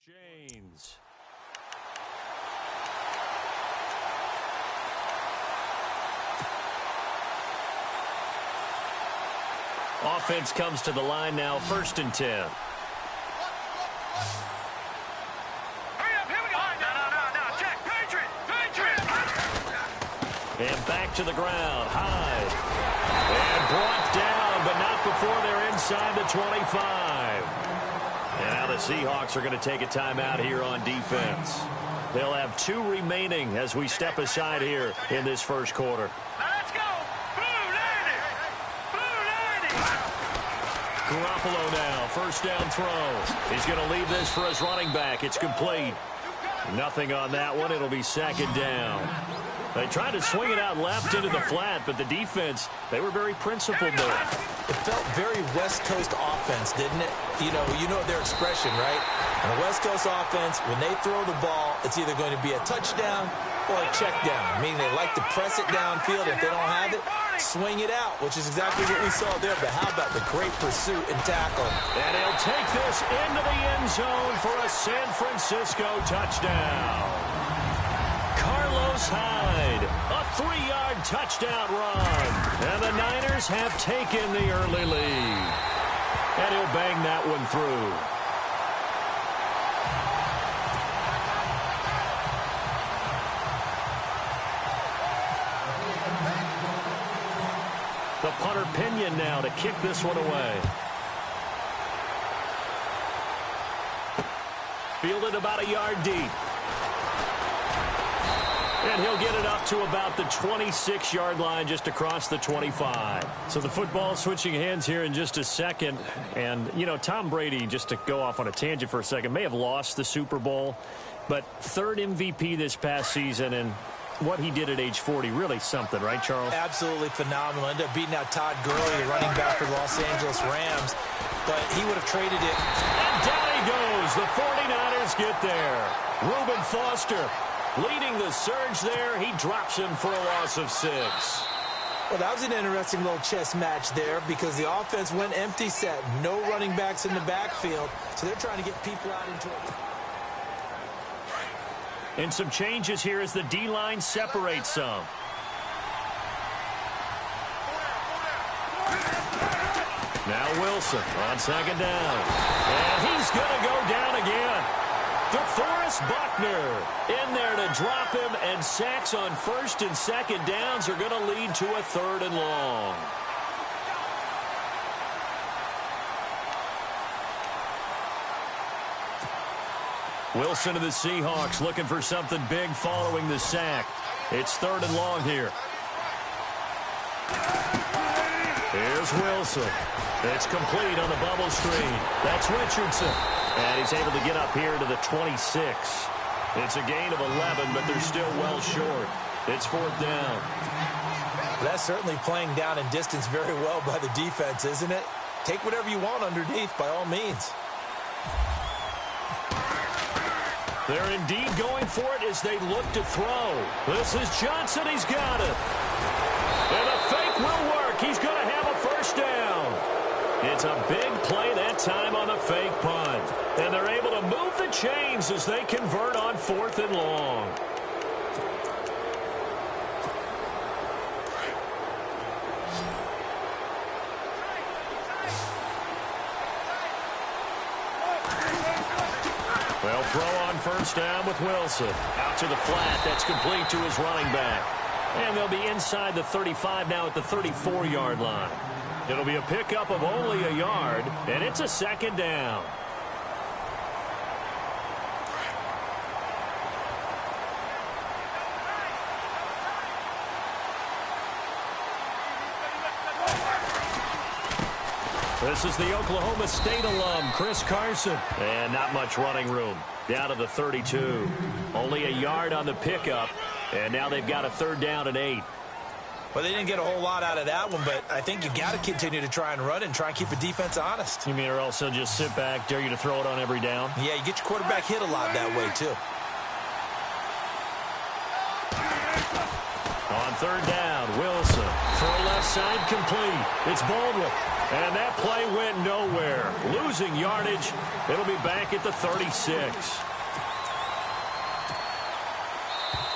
James. Offense comes to the line now, 1st and 10. And back to the ground. Hyde. And brought down, but not before they're inside the 25. And now the Seahawks are going to take a timeout here on defense. They'll have 2 remaining as we step aside here in this first quarter. Let's go! Blue 90! Blue 90! Garoppolo now, 1st down throw. He's going to leave this for his running back. It's complete. Nothing on that one. It'll be 2nd down. They tried to swing it out left into the flat, but the defense, they were very principled there. It felt very West Coast offense, didn't it? You know their expression, right? And the West Coast offense, when they throw the ball, it's either going to be a touchdown or a check down, meaning they like to press it downfield. If they don't have it, swing it out, which is exactly what we saw there. But how about the great pursuit and tackle? And he'll take this into the end zone for a San Francisco touchdown. Carlos Hyde, a 3-yard touchdown run. And the Niners have taken the early lead. And he'll bang that one through. The punter Pinion now to kick this one away. Fielded about a yard deep. And he'll get it up to about the 26-yard line, just across the 25. So the football switching hands here in just a second. And, Tom Brady, just to go off on a tangent for a second, may have lost the Super Bowl, but 3rd MVP this past season, and what he did at age 40, really something, right, Charles? Absolutely phenomenal. Ended up beating out Todd Gurley, the running back for the Los Angeles Rams, but he would have traded it. And down he goes. The 49ers get there. Reuben Foster leading the surge there. He drops him for a loss of 6. Well, that was an interesting little chess match there because the offense went empty set. No running backs in the backfield, so they're trying to get people out into it. And some changes here as the D-line separates some. Now Wilson on 2nd down. And he's going to go down again. DeForest Buckner in there to drop him, and sacks on 1st and 2nd downs are going to lead to a 3rd and long. Wilson of the Seahawks looking for something big following the sack. It's 3rd and long here. Here's Wilson. It's complete on the bubble screen. That's Richardson. And he's able to get up here to the 26. It's a gain of 11, but they're still well short. It's 4th down. That's certainly playing down in distance very well by the defense, isn't it? Take whatever you want underneath, by all means. They're indeed going for it as they look to throw. This is Johnson. He's got it. And the fake will work. He's going to have a 1st down. It's a big play that time on the fake punt. And they're able to move the chains as they convert on 4th and long. They'll throw on 1st down with Wilson. Out to the flat. That's complete to his running back. And they'll be inside the 35 now at the 34-yard line. It'll be a pickup of only a yard, and it's a 2nd down. This is the Oklahoma State alum, Chris Carson. And not much running room. Down to the 32. Only a yard on the pickup, and now they've got a 3rd down and 8. Well, they didn't get a whole lot out of that one, but I think you got to continue to try and run and try and keep the defense honest. You mean or else they'll just sit back, dare you to throw it on every down? Yeah, you get your quarterback hit a lot that way, too. On 3rd down, Wilson Throw left side complete. It's Baldwin. And that play went nowhere. Losing yardage. It'll be back at the 36.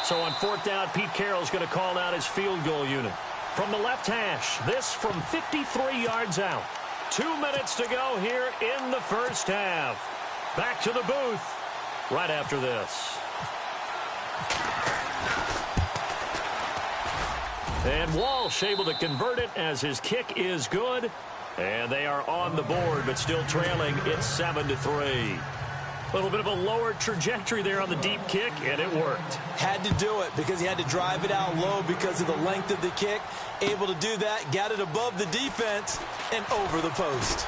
So on 4th down, Pete Carroll's going to call out his field goal unit. From the left hash, this from 53 yards out. 2 minutes to go here in the first half. Back to the booth right after this. And Walsh able to convert it as his kick is good. And they are on the board, but still trailing. It's 7-3. A little bit of a lower trajectory there on the deep kick, and it worked. Had to do it because he had to drive it out low because of the length of the kick. Able to do that, got it above the defense, and over the post.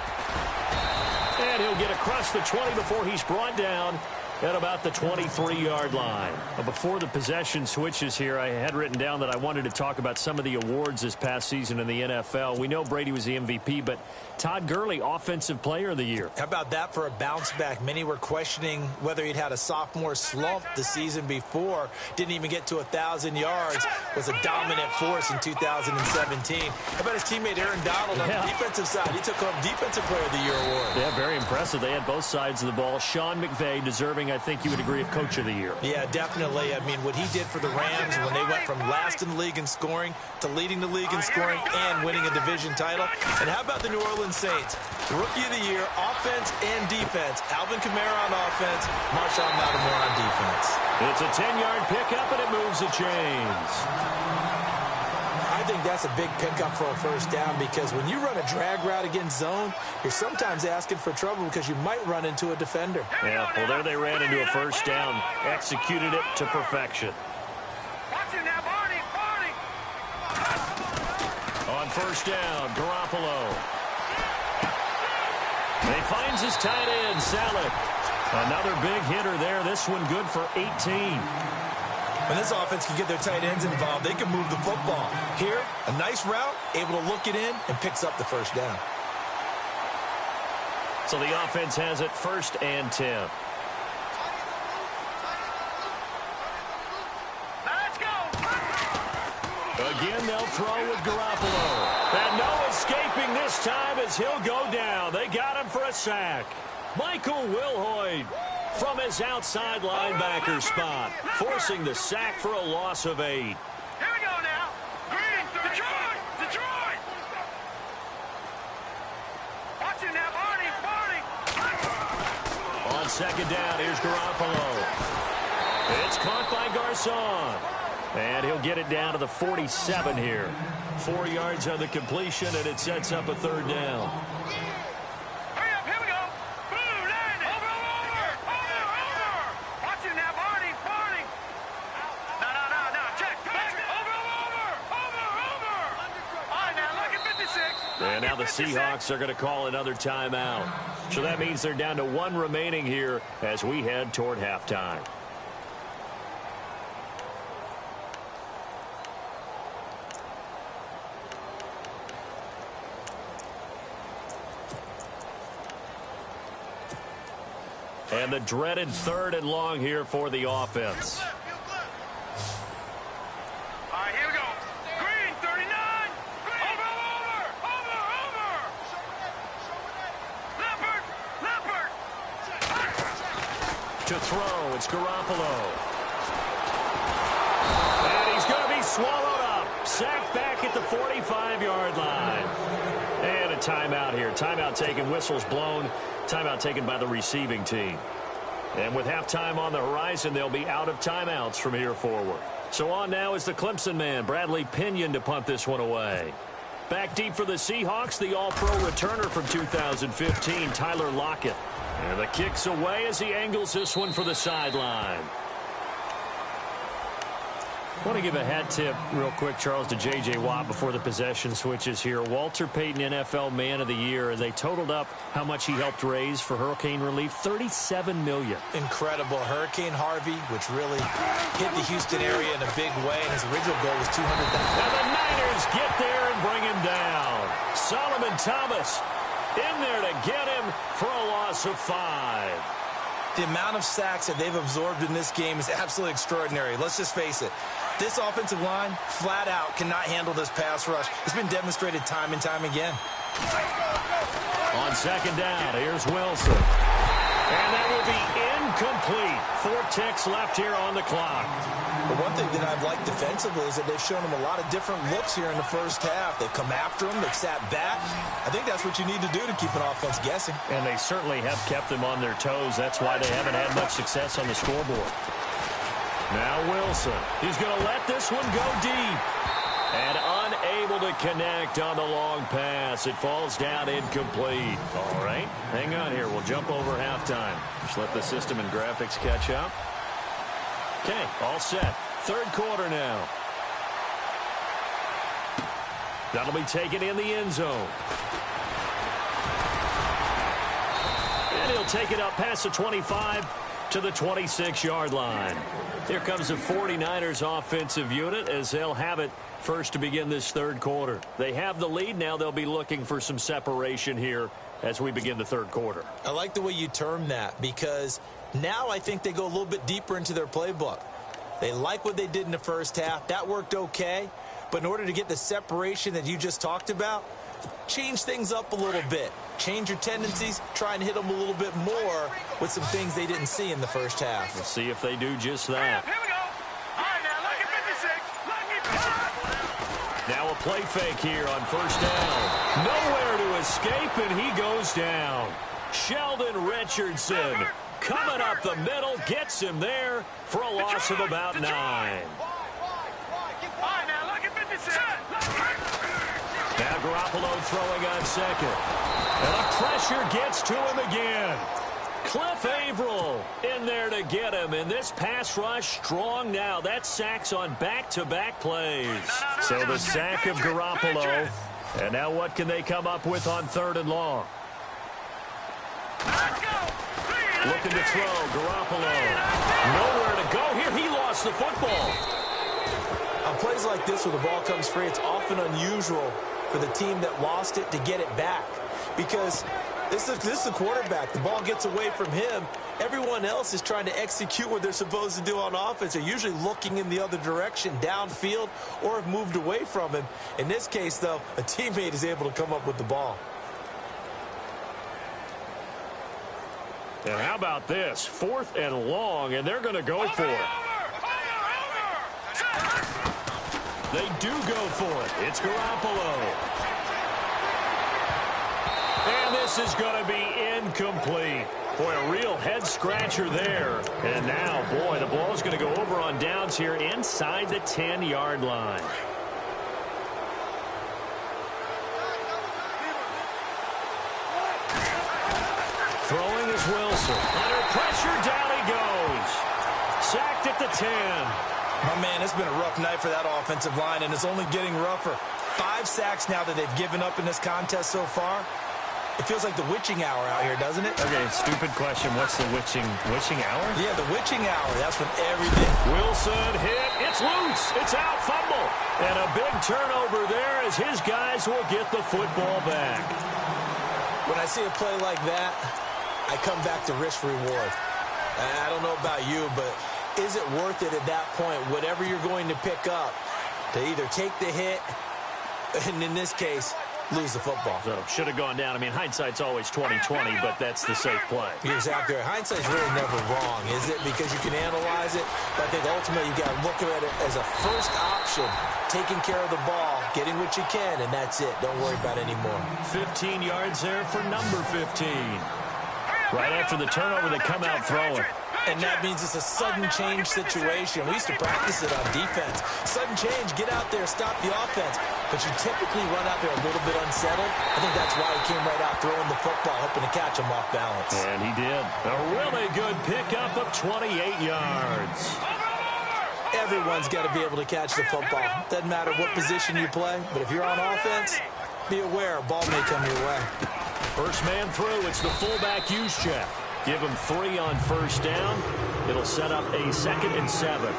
And he'll get across the 20 before he's brought down at about the 23-yard line. Before the possession switches here, I had written down that I wanted to talk about some of the awards this past season in the NFL. We know Brady was the MVP, but Todd Gurley, Offensive Player of the Year. How about that for a bounce back? Many were questioning whether he'd had a sophomore slump the season before. Didn't even get to 1,000 yards. Was a dominant force in 2017. How about his teammate Aaron Donald on the defensive side? He took home Defensive Player of the Year award. Yeah, very impressive. They had both sides of the ball. Sean McVay deserving, I think you would agree, of Coach of the Year. Yeah, definitely. I mean, what he did for the Rams when they went from last in the league in scoring to leading the league in scoring and winning a division title. And how about the New Orleans Saints? Rookie of the Year, offense and defense. Alvin Kamara on offense, Marshawn Lattimore on defense. It's a 10-yard pickup, and it moves the chains. I think that's a big pickup for a first down because when you run a drag route against zone, you're sometimes asking for trouble because you might run into a defender. Yeah, well, there they ran into a first down. Executed it to perfection. Watch him now, Barney, Barney. On first down, Garoppolo. He finds his tight end, Salek. Another big hitter there. This one good for 18. When this offense can get their tight ends involved, they can move the football. Here, a nice route, able to look it in, and picks up the first down. So the offense has it 1st and 10. Let's go. Again, they'll throw with Garoppolo. And no escaping this time as he'll go down. They got him for a sack. Michael Wilhoit from his outside linebacker spot, forcing the sack for a loss of 8. Here we go now. Green, Detroit, Detroit. Watch him now, Barney, Barney. On 2nd down, here's Garoppolo. It's caught by Garcon. And he'll get it down to the 47 here. 4 yards on the completion, and it sets up a 3rd down. Hurry up, here we go. Blue, landing. Over. Watch him now, Barney, Barney. No, check. Over. All right, now, look at 56. And now the Seahawks are going to call another timeout. So that means they're down to 1 remaining here as we head toward halftime. And the dreaded 3rd and long here for the offense. All right, here we go. Green, 39. Over. Leopard. To throw, it's Garoppolo. And he's going to be swallowed up. Sacked back at the 45-yard line. And a timeout here. Timeout taken, whistles blown. Timeout taken by the receiving team. And with halftime on the horizon, they'll be out of timeouts from here forward. So on now is the Clemson man, Bradley Pinion, to punt this one away. Back deep for the Seahawks, the all-pro returner from 2015, Tyler Lockett. And the kick's away as he angles this one for the sideline. I want to give a hat tip real quick, Charles, to J.J. Watt before the possession switches here. Walter Payton, NFL Man of the Year, and they totaled up how much he helped raise for hurricane relief, $37 million. Incredible. Hurricane Harvey, which really hit the Houston area in a big way, and his original goal was $200,000. And the Niners get there and bring him down. Solomon Thomas in there to get him for a loss of 5. The amount of sacks that they've absorbed in this game is absolutely extraordinary. Let's just face it. This offensive line, flat out, cannot handle this pass rush. It's been demonstrated time and time again. On second down, here's Wilson. And that will be incomplete. 4 ticks left here on the clock. But one thing that I've liked defensively is that they've shown them a lot of different looks here in the first half. They've come after them. They've sat back. I think that's what you need to do to keep an offense guessing. And they certainly have kept them on their toes. That's why they haven't had much success on the scoreboard. Now Wilson. He's going to let this one go deep. And unable to connect on the long pass. It falls down incomplete. All right, hang on here. We'll jump over halftime. Just let the system and graphics catch up. Okay, all set. Third quarter now. That'll be taken in the end zone. And he'll take it up past the 25 to the 26-yard line. Here comes the 49ers offensive unit as they'll have it first to begin this third quarter. They have the lead. Now they'll be looking for some separation here as we begin the third quarter. I like the way you term that because now I think they go a little bit deeper into their playbook. They like what they did in the first half. That worked okay. But in order to get the separation that you just talked about, change things up a little bit. Change your tendencies. Try and hit them a little bit more with some things they didn't see in the first half. We'll see if they do just that. Here we go. All right, now, lucky 56. Lucky 56. Now a play fake here on first down. Nowhere to escape, and he goes down. Sheldon Richardson coming up the middle, gets him there for a loss of about 9. All right, now, lucky 56. Now Garoppolo throwing on second. And the pressure gets to him again. Cliff Averill in there to get him. And this pass rush strong now. That's sacks on back-to-back plays. So the sack of Garoppolo. And now what can they come up with on third and long? Let's go. Looking to throw. Garoppolo. Nowhere to go here. He lost the football. On plays like this where the ball comes free, it's often unusual for the team that lost it to get it back. Because this is the quarterback. The ball gets away from him. Everyone else is trying to execute what they're supposed to do on offense. They're usually looking in the other direction, downfield, or have moved away from him. In this case, though, a teammate is able to come up with the ball. And how about this? 4th and long, and they're going to go for it. They do go for it. It's Garoppolo. And this is going to be incomplete. Boy, a real head-scratcher there. And now, boy, the ball's going to go over on downs here inside the 10-yard line. Throwing is Wilson. Under pressure, down he goes. Sacked at the 10. Oh, man, it's been a rough night for that offensive line, and it's only getting rougher. 5 sacks now that they've given up in this contest so far. It feels like the witching hour out here, doesn't it? Okay, stupid question. What's the witching hour? Yeah, the witching hour. That's when everything... Wilson hit. It's loose. It's out. Fumble. And a big turnover there as his guys will get the football back. When I see a play like that, I come back to risk-reward. I don't know about you, but is it worth it at that point, whatever you're going to pick up, to either take the hit, and in this case, lose the football? So, should have gone down. I mean, hindsight's always 20/20, but that's the safe play. You're exactly right. Hindsight's really never wrong, is it? Because you can analyze it, but I think ultimately you got to look at it as a first option, taking care of the ball, getting what you can, and that's it. Don't worry about it anymore. 15 yards there for number 15. Right after the turnover, they come out throwing. And that means it's a sudden change situation. We used to practice it on defense. Sudden change, get out there, stop the offense. But you typically run out there a little bit unsettled. I think that's why he came right out throwing the football, hoping to catch him off balance. And he did. A really good pickup of 28 yards. Everyone's got to be able to catch the football. Doesn't matter what position you play, but if you're on offense, be aware a ball may come your way. First man through, it's the fullback use check. Give him 3 on first down. It'll set up a 2nd and 7.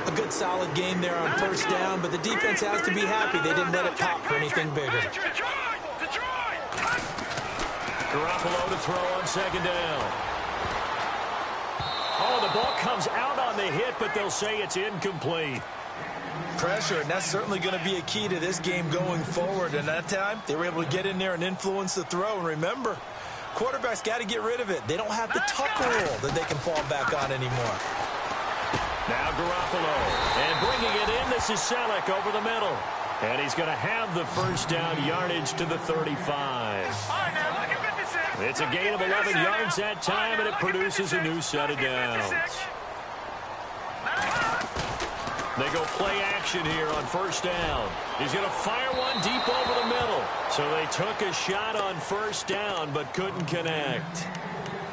A good solid game there on first down, but the defense has to be happy they didn't let it pop for anything bigger. Garoppolo to throw on 2nd down. Oh, the ball comes out on the hit, but they'll say it's incomplete. pressure, and that's certainly going to be a key to this game going forward. And that time, they were able to get in there and influence the throw. And remember, quarterbacks got to get rid of it. They don't have the tuck rule that they can fall back on anymore. Now Garoppolo, and bringing it in, this is Selleck over the middle. And he's going to have the first down yardage to the 35. It's a gain of 11 yards that time, and it produces a new set of downs. They go play action here on first down. He's going to fire one deep over the middle. So they took a shot on first down, but couldn't connect.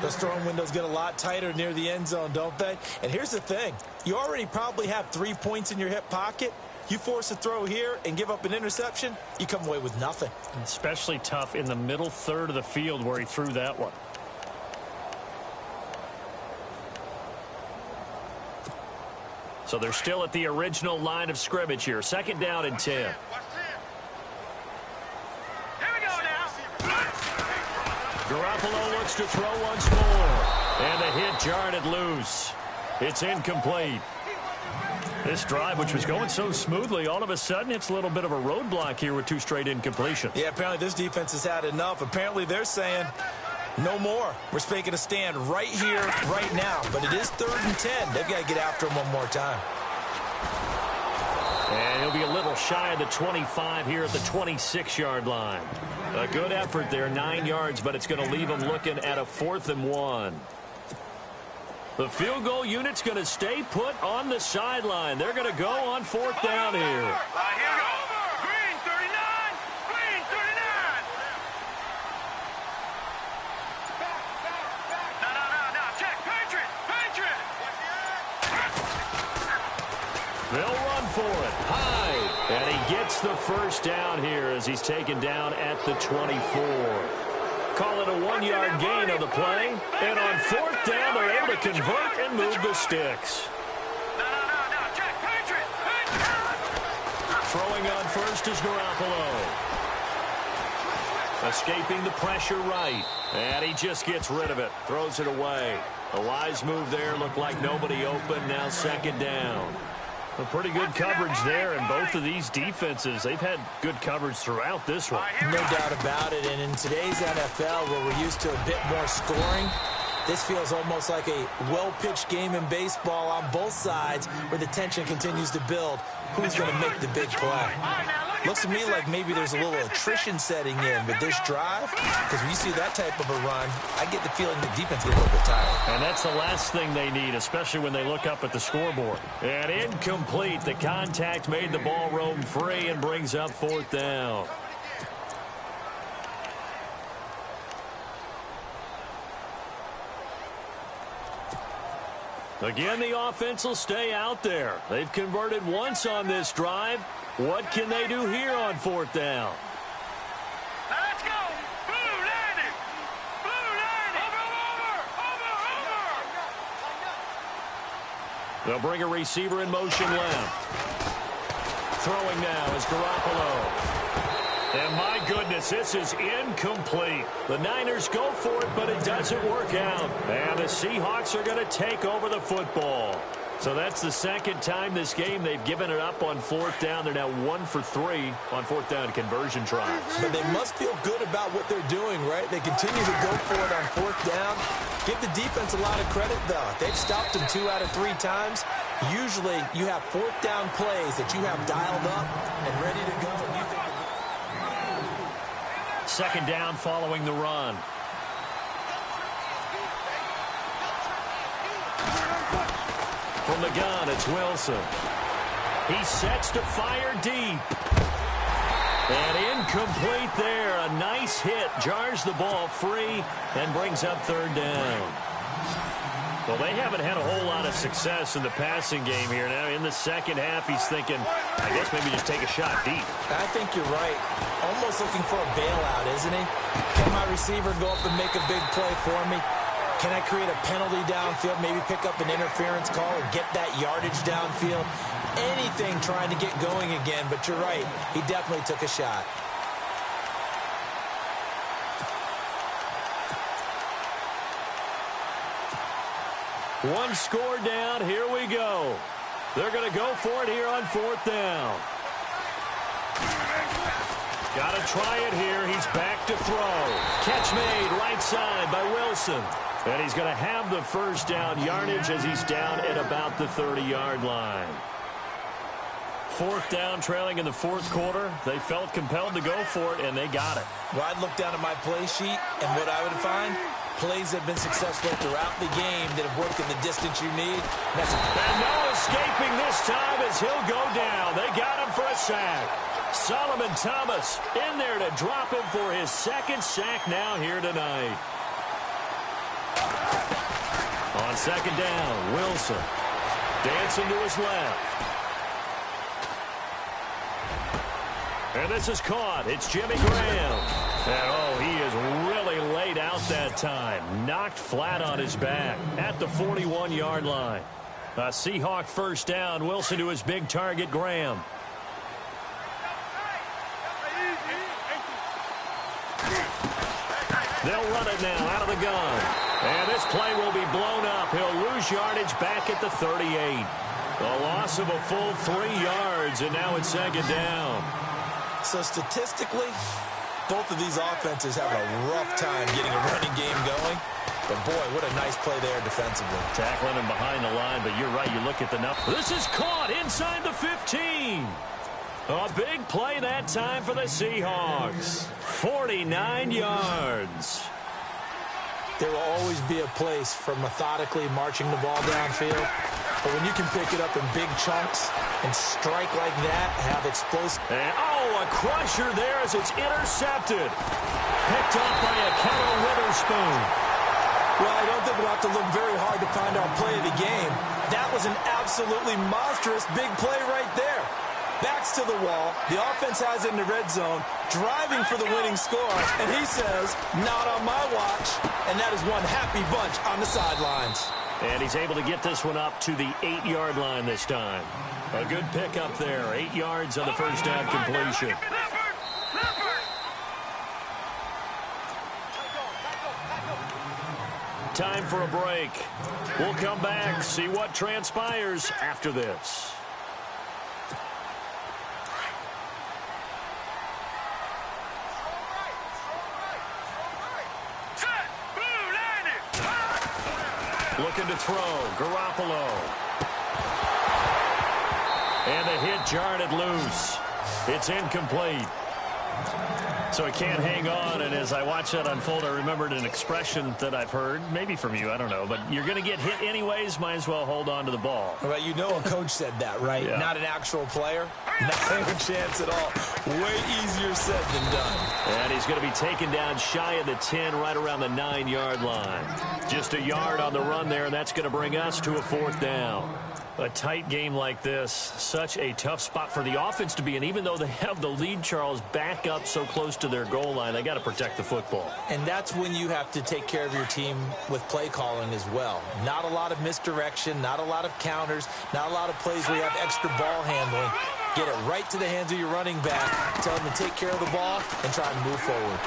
Those throwing windows get a lot tighter near the end zone, don't they? And here's the thing. You already probably have 3 points in your hip pocket. You force a throw here and give up an interception, you come away with nothing. Especially tough in the middle third of the field where he threw that one. So they're still at the original line of scrimmage here. Second down and 10. Here we go now. Garoppolo looks to throw once more. And the hit jarred it loose. It's incomplete. This drive, which was going so smoothly, all of a sudden it's a little bit of a roadblock here with 2 straight incompletions. Yeah, apparently this defense has had enough. Apparently they're saying no more. We're making a stand right here, right now. But it is 3rd and 10. They've got to get after him one more time. And he'll be a little shy of the 25 here at the 26-yard line. A good effort there, 9 yards, but it's going to leave him looking at a 4th and 1. The field goal unit's going to stay put on the sideline. They're going to go on 4th down here. Here we go. Green 39. Green 39. No. Check. Patriot. Patriot. They'll run for it. High. And he gets the first down here as he's taken down at the 24. Call it a 1-yard gain on the play. And on 4th down, they're able to convert and move the sticks. No. Check. Patriot. Throwing on first is Garoppolo. Escaping the pressure right. And he just gets rid of it. Throws it away. A wise move there. Looked like nobody open. Now 2nd down. A pretty good coverage there, and both of these defenses, they've had good coverage throughout this one. No doubt about it, and in today's NFL, where we're used to a bit more scoring, this feels almost like a well-pitched game in baseball on both sides where the tension continues to build. Who's going to make the big play? Looks to me like maybe there's a little attrition setting in with this drive, because when you see that type of a run, I get the feeling the defense gets a little bit tired. And that's the last thing they need, especially when they look up at the scoreboard. And incomplete. The contact made the ball roam free and brings up 4th down. Again, the offense will stay out there. They've converted once on this drive. What can they do here on 4th down? Now let's go. Blue landing. Blue landing. Over. They'll bring a receiver in motion left. Throwing now is Garoppolo. And my goodness, this is incomplete. The Niners go for it, but it doesn't work out. And the Seahawks are going to take over the football. So that's the 2nd time this game they've given it up on 4th down. They're now 1 for 3 on 4th down conversion tries. But they must feel good about what they're doing, right? They continue to go for it on 4th down. Give the defense a lot of credit, though. They've stopped them 2 out of 3 times. Usually you have 4th down plays that you have dialed up and ready to go. 2nd down following the run. From the gun, it's Wilson. He sets to fire deep. And incomplete there. A nice hit. Jars the ball free and brings up 3rd down. Well, they haven't had a whole lot of success in the passing game here. Now, in the second half, he's thinking, I guess maybe just take a shot deep. I think you're right. Almost looking for a bailout, isn't he? Can my receiver go up and make a big play for me? Can I create a penalty downfield, maybe pick up an interference call and get that yardage downfield? Anything trying to get going again, but you're right. He definitely took a shot. One score down. Here we go. They're going to go for it here on 4th down. Got to try it here. He's back to throw. Catch made right side by Wilson. And he's going to have the first down yardage as he's down at about the 30-yard line. 4th down, trailing in the 4th quarter. They felt compelled to go for it, and they got it. Well, I'd look down at my play sheet, and what I would find, plays that have been successful throughout the game that have worked in the distance you need. And no escaping this time as he'll go down. They got him for a sack. Solomon Thomas in there to drop him for his 2nd sack now here tonight. On 2nd down, Wilson dancing to his left. And this is caught. It's Jimmy Graham. And, oh, he is really laid out that time. Knocked flat on his back at the 41-yard line. A Seahawk first down. Wilson to his big target, Graham. They'll run it now out of the gun. And this play will be blown up. He'll lose yardage back at the 38. A loss of a full 3 yards, and now it's 2nd down. So statistically, both of these offenses have a rough time getting a running game going. But, boy, what a nice play there defensively. Tackling him behind the line, but you're right. You look at the number. This is caught inside the 15. A big play that time for the Seahawks. 49 yards. There will always be a place for methodically marching the ball downfield. But when you can pick it up in big chunks and strike like that, have explosive. And, oh, a crusher there as it's intercepted. Picked up by a Kettle Witherspoon. Well, I don't think we'll have to look very hard to find our play of the game. That was an absolutely monstrous big play right there. Backs to the wall. The offense has it in the red zone, driving for the winning score. And he says, not on my watch. And that is one happy bunch on the sidelines. And he's able to get this one up to the 8-yard line this time. A good pickup there. 8 yards on the first down completion. Time for a break. We'll come back, see what transpires after this. Looking to throw, Garoppolo. And the hit jarred it loose. It's incomplete. So he can't hang on, and as I watch that unfold, I remembered an expression that I've heard, maybe from you, I don't know, but you're going to get hit anyways, might as well hold on to the ball. Well, you know a coach said that, right? Yeah. Not an actual player. Not a chance at all. Way easier said than done. And he's going to be taken down shy of the 10, right around the 9-yard line. Just a yard on the run there, and that's going to bring us to a 4th down. A tight game like this, such a tough spot for the offense to be in. Even though they have the lead, Charles, back up so close to their goal line, they got to protect the football. And that's when you have to take care of your team with play calling as well. Not a lot of misdirection, not a lot of counters, not a lot of plays where you have extra ball handling. Get it right to the hands of your running back, tell him to take care of the ball, and try and move forward.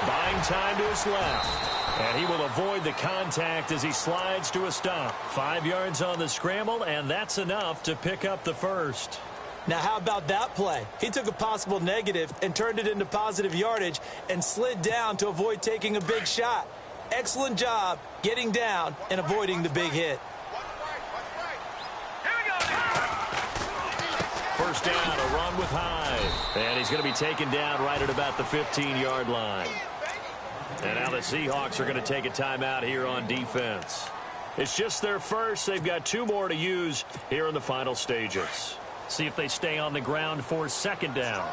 Buying time to his left. And he will avoid the contact as he slides to a stop. 5 yards on the scramble, and that's enough to pick up the first. Now, how about that play? He took a possible negative and turned it into positive yardage and slid down to avoid taking a big shot. Excellent job getting down and avoiding the big hit. First down, a run with Hyde. And he's going to be taken down right at about the 15-yard line. And now the Seahawks are going to take a timeout here on defense. It's just their first. They've got 2 more to use here in the final stages. See if they stay on the ground for 2nd down.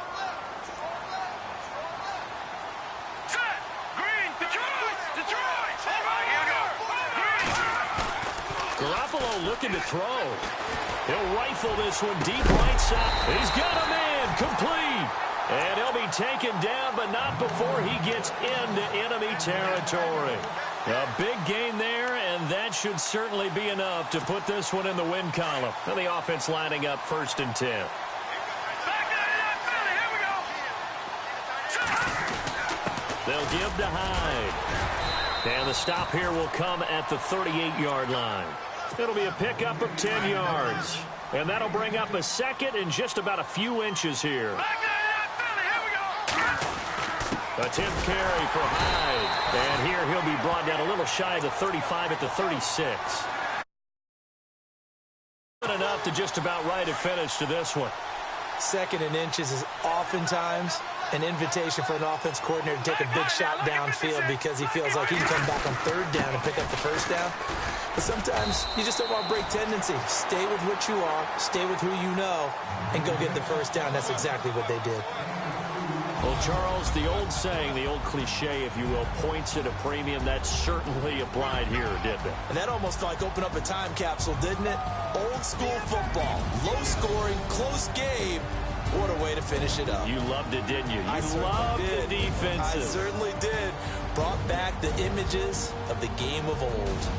Garoppolo looking to throw. He'll rifle this one deep right side. He's got a man complete. And he'll be taken down, but not before he gets into enemy territory. A big gain there, and that should certainly be enough to put this one in the win column. And the offense lining up 1st and 10. They'll give to Hyde. And the stop here will come at the 38-yard line. It'll be a pickup of 10 yards. And that'll bring up a second and just about a few inches here. A 10th carry for Hyde. And here he'll be brought down a little shy of the 35 at the 36. Enough to just about right a finish to this one. Second and inches is oftentimes an invitation for an offense coordinator to take a big shot downfield because he feels like he can come back on third down and pick up the first down. But sometimes you just don't want to break tendency. Stay with what you are, stay with who you know, and go get the first down. That's exactly what they did. Well, Charles, the old saying, the old cliche, if you will, points at a premium, that certainly applied here, didn't it? And that almost like opened up a time capsule, didn't it? Old school football, low scoring, close game. What a way to finish it up. You loved it, didn't you? You loved the defenses. I certainly did. Brought back the images of the game of old.